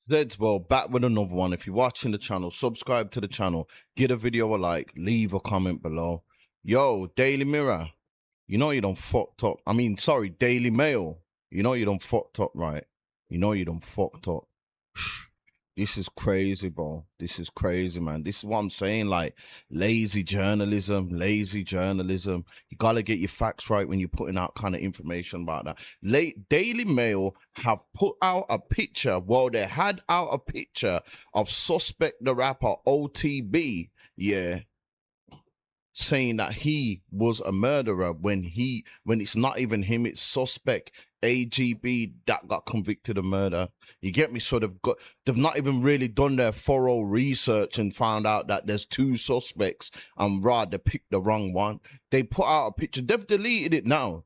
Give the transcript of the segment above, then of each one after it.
Zeds, well, back with another one. If you're watching the channel, subscribe to the channel, give a video a like, leave a comment below. Yo, Daily Mirror, you know you done fucked up. I mean, sorry, Daily Mail, you know you done fucked up, right? You know you done fucked up. This is crazy, bro. This is crazy, man. This is what I'm saying. Like, lazy journalism, lazy journalism. You gotta get your facts right when you're putting out kind of information about that. Daily Mail have put out a picture. Well, they had out a picture of suspect the rapper OTB. Yeah, saying that he was a murderer when it's not even him, it's suspect AGB that got convicted of murder. You get me? So they've not even really done their thorough research and found out that there's two suspects and they picked the wrong one. They put out a picture. They've deleted it now.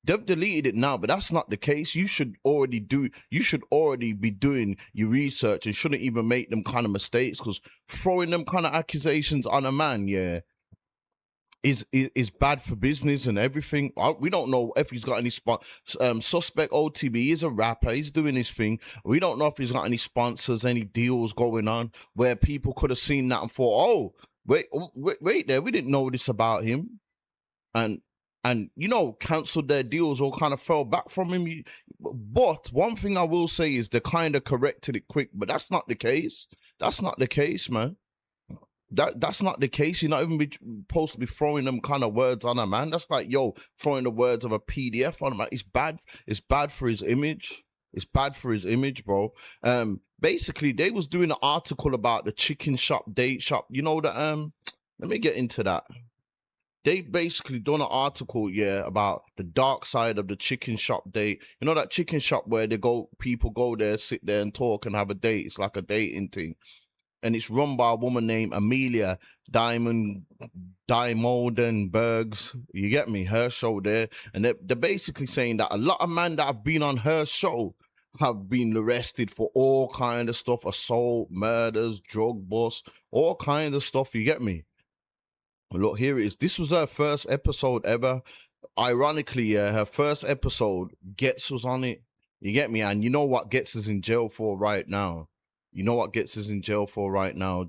But that's not the case. You should already be doing your research and shouldn't even make them kind of mistakes, because throwing them kind of accusations on a man, yeah, is bad for business and everything. We don't know if he's got any suspect OTB is a rapper. He's doing his thing. We don't know if he's got any sponsors, any deals going on where people could have seen that and thought, oh, wait there. We didn't know this about him. And cancelled their deals or kind of fell back from him. But one thing I will say is they kind of corrected it quick, but that's not the case. That's not the case, man. That's not the case. You're not even supposed to be throwing them kind of words on a man. That's like, yo, throwing the words of a PDF on him. It's bad. It's bad for his image. It's bad for his image, bro. Basically, they was doing an article about the chicken shop, date shop. You know that. Let me get into that. They basically done an article, yeah, about the dark side of the chicken shop date. You know that chicken shop where people go there, sit there and talk and have a date. It's like a dating thing. And it's run by a woman named Amelia Diamondenbergs. You get me? Her show there. And they're basically saying that a lot of men that have been on her show have been arrested for all kind of stuff: assault, murders, drug busts, all kind of stuff. You get me? Look, here it is. This was her first episode ever. Ironically, yeah, her first episode, Gets was on it. You get me? And you know what Gets us in jail for right now?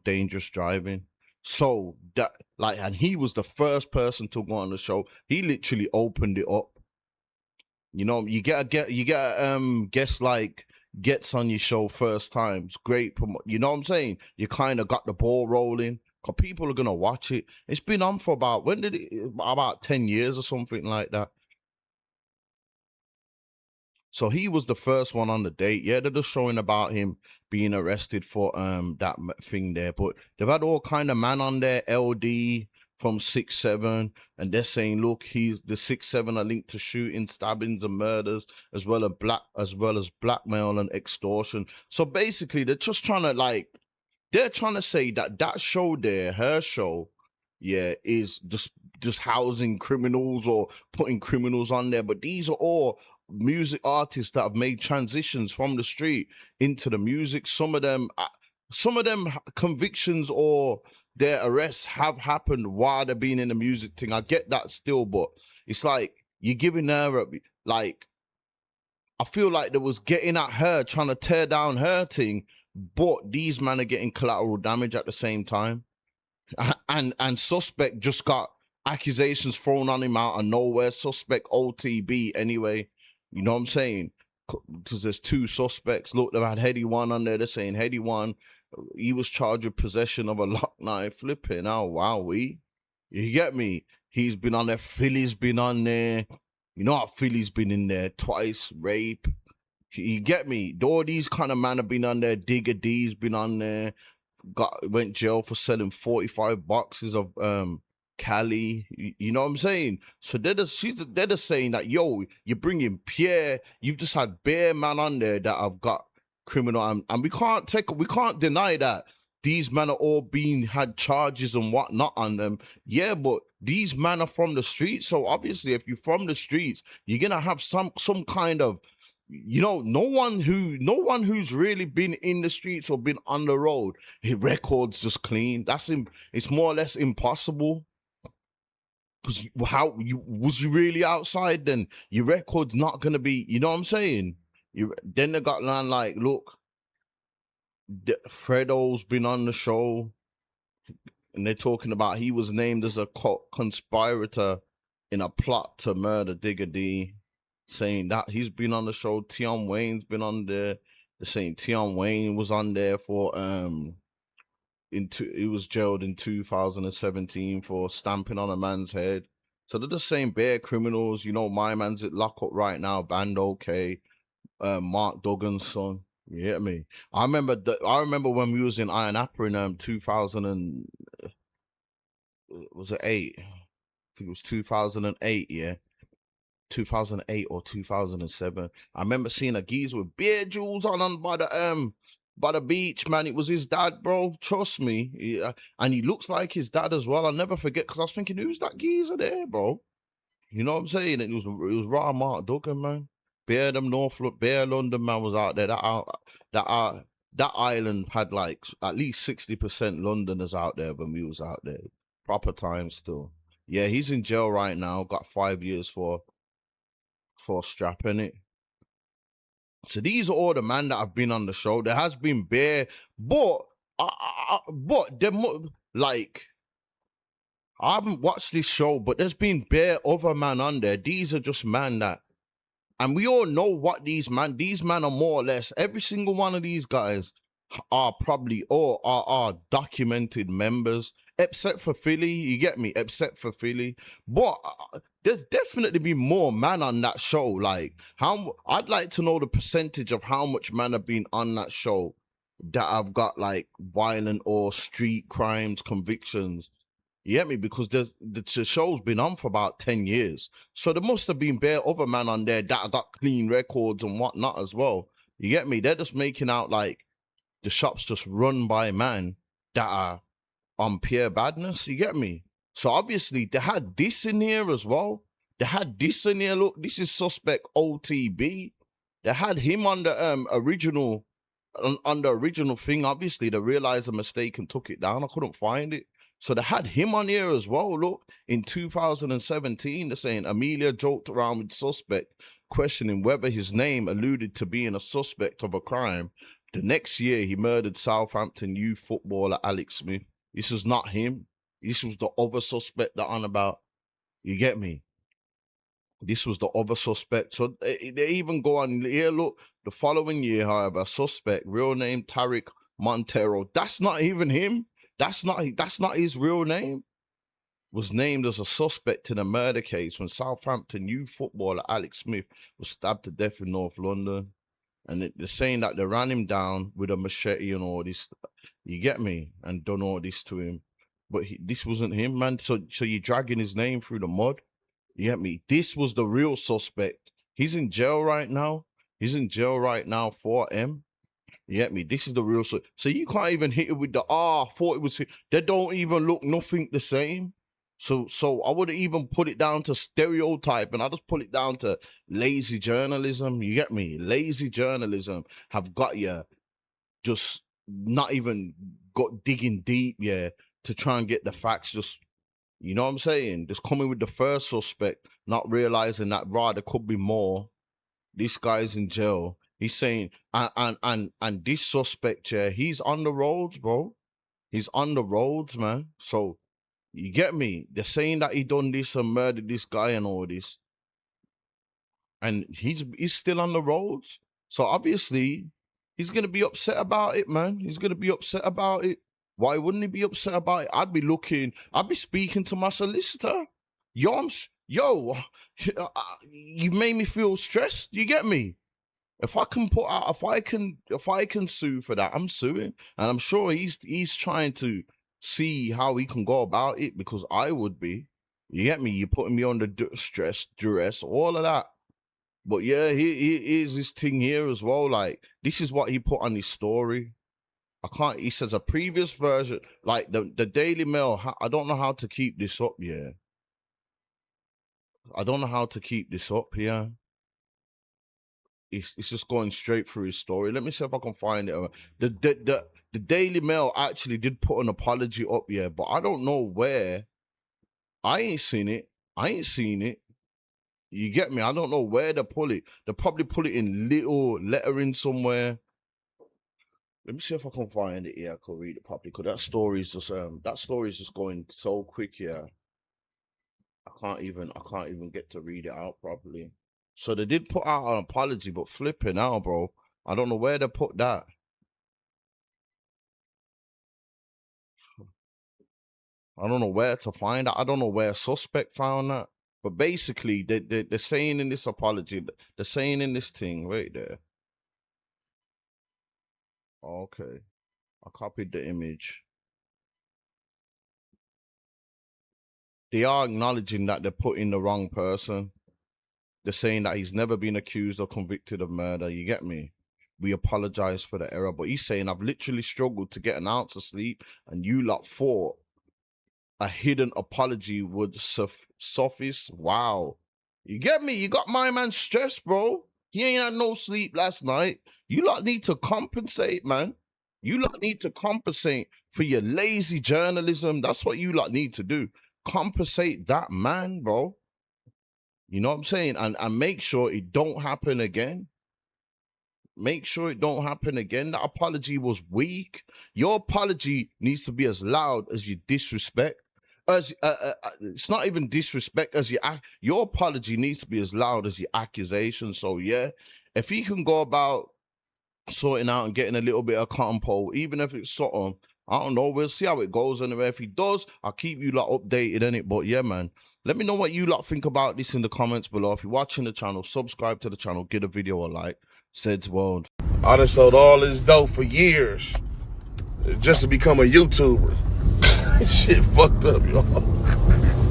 Dangerous driving. So that, like, and he was the first person to go on the show. He literally opened it up. You know, you get guest like Gets on your show first time. It's great. You know what I'm saying? You kind of got the ball rolling. Because people are going to watch it. It's been on for about 10 years or something like that. So he was the first one on the date. Yeah, they're just showing about him being arrested for that thing there. But they've had all kind of man on there, LD from 6'7", and they're saying, look, he's the 6'7" are linked to shooting, stabbings, and murders, as well as blackmail and extortion. So basically, they're just trying to they're trying to say that show there, her show, yeah, is just housing criminals or putting criminals on there. But these are all music artists that have made transitions from the street into the music. Some of them convictions or their arrests have happened while they're being in the music thing. I get that still, but it's like you're giving her I feel like they was getting at her, trying to tear down her thing, but these men are getting collateral damage at the same time. And suspect just got accusations thrown on him out of nowhere. Suspect OTB anyway. You know what I'm saying? Because there's two suspects. Look, they've had Heady One on there. They're saying Heady One, he was charged with possession of a lock knife. Flipping. Oh, wow, you get me? He's been on there. Philly's been on there. You know how Philly's been in there twice, rape. You get me? All these kind of men have been on there. Digger D's been on there. Went jail for selling 45 boxes of Cali. You know what I'm saying? So they're just saying that, yo, you're bringing Pierre. You've just had bare man on there that have got criminal, and we can't deny that these men are all had charges and whatnot on them. Yeah, but these men are from the streets. So obviously, if you're from the streets, you're gonna have some kind of, no one who's really been in the streets or been on the road, his record's just clean. It's more or less impossible. Because was you really outside? Then your record's not gonna be. You know what I'm saying? Then they got like, look, Fredo's been on the show, and they're talking about he was named as a conspirator in a plot to murder Digger D, saying that he's been on the show. Tion Wayne's been on there. They're saying Tion Wayne was on there for he was jailed in 2017 for stamping on a man's head. So they're the same bare criminals. You know, my man's at lockup right now, Bando K, Mark Duggan's son. You hear me? I remember when we was in Iron Apple in 2000 and was it 8? I think it was 2008, yeah. 2008 or 2007. I remember seeing a geezer with beer jewels on by the beach, man. It was his dad, bro. Trust me. And he looks like his dad as well. I'll never forget, because I was thinking, who's that geezer there, bro? You know what I'm saying? It was raw Mark Duggan, man. Bear London man was out there. That island had like at least 60% Londoners out there when we was out there. Proper time still. Yeah, he's in jail right now. Got 5 years for strapping it. So these are all the man that have been on the show. There has been bear, but like, I haven't watched this show, but there's been bare other man on there. These are just man that, and we all know what these man are more or less. Every single one of these guys are probably or are documented members, except for Philly. You get me? Except for Philly, but there's definitely be more man on that show. Like, how I'd like to know the percentage of how much man have been on that show that have got like violent or street crimes convictions. You get me? Because the show's been on for about 10 years. So there must have been bare other man on there that got clean records and whatnot as well. You get me? They're just making out like the shop's just run by man that are on pure badness. You get me? So obviously they had this in here as well. They had this in here. Look, this is suspect OTB. They had him on the original thing. Obviously they realized a mistake and took it down. I couldn't find it. So they had him on here as well. Look, in 2017, they're saying Amelia joked around with suspect, questioning whether his name alluded to being a suspect of a crime. The next year, he murdered Southampton youth footballer Alex Smith. This was not him. This was the other suspect that on about. You get me? This was the other suspect. So they even go on here. Look, the following year, however, suspect, real name Tariq Montero. That's not even him. That's not his real name. Was named as a suspect in a murder case when Southampton youth footballer Alex Smith was stabbed to death in North London. And they're saying that they ran him down with a machete and all this. You get me? And done all this to him. But this wasn't him, man. So you're dragging his name through the mud. You get me? This was the real suspect. He's in jail right now. He's in jail right now for M. You get me? This is the real suspect. So you can't even hit it with the, I thought it was him. They don't even look nothing the same. So I wouldn't even put it down to stereotype, and I just put it down to lazy journalism. You get me? Lazy journalism have got you just not even got digging deep, yeah, to try and get the facts. Just, you know what I'm saying? Just coming with the first suspect, not realizing that there could be more. This guy's in jail. He's saying, and this suspect, yeah, he's on the roads, bro. He's on the roads, man. So you get me? They're saying that he done this and murdered this guy and all this. And he's still on the roads. So obviously, he's going to be upset about it, man. He's going to be upset about it. Why wouldn't he be upset about it? I'd be speaking to my solicitor. Yo, you've made me feel stressed. You get me? If I can sue for that, I'm suing. And I'm sure he's trying to see how he can go about it, because I would be. You get me? You're putting me under duress, all of that. But yeah, he is this thing here as well. Like, this is what he put on his story. He says a previous version, like the Daily Mail. I don't know how to keep this up, yeah. I don't know how to keep this up here. It's just going straight through his story. Let me see if I can find it. The Daily Mail actually did put an apology up, yeah, but I don't know where. I ain't seen it. You get me? I don't know where they pull it. They probably put it in little lettering somewhere. Let me see if I can find it here. I can read it properly because that story is just going so quick here. I can't even get to read it out properly. So they did put out an apology, but flipping out, bro. I don't know where they put that. I don't know where to find that. I don't know where suspect found that. But basically, they're saying in this apology, they're saying in this thing right there. Okay, I copied the image. They are acknowledging that they're putting the wrong person. They're saying that he's never been accused or convicted of murder. You get me? We apologize for the error. But he's saying, I've literally struggled to get an ounce of sleep, and you lot thought a hidden apology would suffice. Wow. You get me? You got my man stressed, bro. He ain't had no sleep last night. You lot need to compensate, man. You lot need to compensate for your lazy journalism. That's what you lot need to do. Compensate that man, bro. You know what I'm saying? And make sure it don't happen again. Make sure it don't happen again. That apology was weak. Your apology needs to be as loud as your disrespect. As it's not even disrespect as your apology needs to be as loud as your accusation. So yeah, if he can go about sorting out and getting a little bit of cotton pole, even if it's something, I don't know, we'll see how it goes anyway. If he does, I'll keep you lot updated in it. But yeah, man, let me know what you lot think about this in the comments below. If you're watching the channel, subscribe to the channel, give the video a like. Said's World. I done sold all this dope for years just to become a YouTuber. Shit fucked up, y'all.